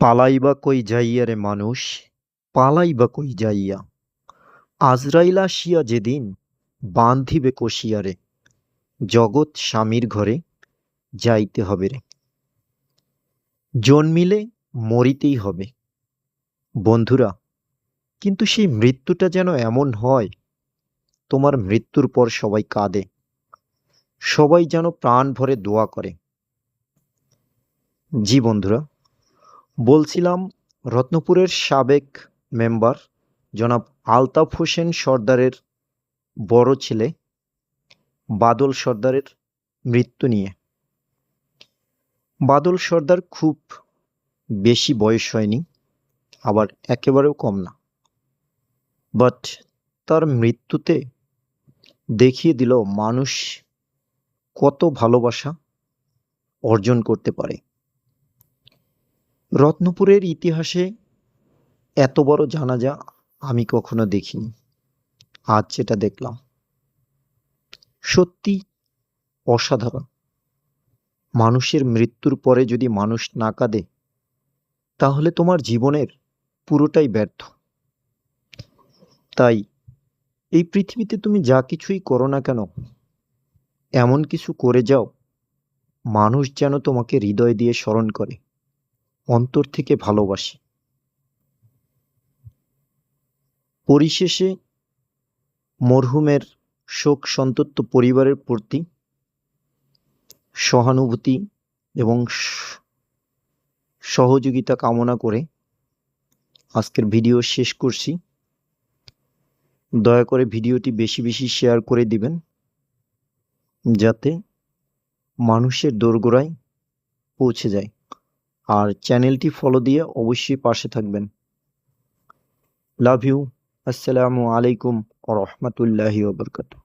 পালাইবা কই যাইয়া রে মানুষ, পালাইবা কই যাইয়া, আজরাইল আসিয়া যেদিন বান্ধিবে কষিয়া রে, জগৎ স্বামীর ঘরে যাইতে হবে রে। জন্মিলে মরিতেই হবে বন্ধুরা, কিন্তু সেই মৃত্যুটা যেন এমন হয়, তোমার মৃত্যুর পর সবাই কাঁদে, সবাই যেন প্রাণ ভরে দোয়া করে। জি বন্ধুরা, বলছিলাম রত্নপুরের সাবেক মেম্বার জনাব আলতাফ হোসেন সর্দারের বড় ছেলে বাদল সর্দারের মৃত্যু নিয়ে। বাদল সর্দার খুব বেশি বয়স হয়নি, আবার একেবারেও কম না, বাট তার মৃত্যুতে দেখিয়ে দিল মানুষ কত ভালোবাসা অর্জন করতে পারে। রত্নপুরের ইতিহাসে এত বড় জানাজা আমি কখনো দেখিনি, আজ যেটা দেখলাম সত্যি অসাধারণ। মানুষের মৃত্যুর পরে যদি মানুষ না কাঁদে, তাহলে তোমার জীবনের পুরোটাই ব্যর্থ। তাই এই পৃথিবীতে তুমি যা কিছুই করো না কেন, এমন কিছু করে যাও মানুষ যেন তোমাকে হৃদয় দিয়ে স্মরণ করে, অন্তর থেকে ভালোবাসে। পরিশেষে মরহুমের শোক সন্তপ্ত পরিবারের প্রতি সহানুভূতি এবং সহযোগিতা কামনা করে আজকের ভিডিও শেষ করছি। দয়া করে ভিডিওটি বেশি বেশি শেয়ার করে দিবেন, যাতে মানুষের দোরগোড়ায় পৌঁছে যায়। আর চ্যানেলটি ফলো দিয়ে অবশ্যই পাশে থাকবেন। Love you. আসসালামু আলাইকুম ওয়া রাহমাতুল্লাহি ওয়া বারাকাতুহু।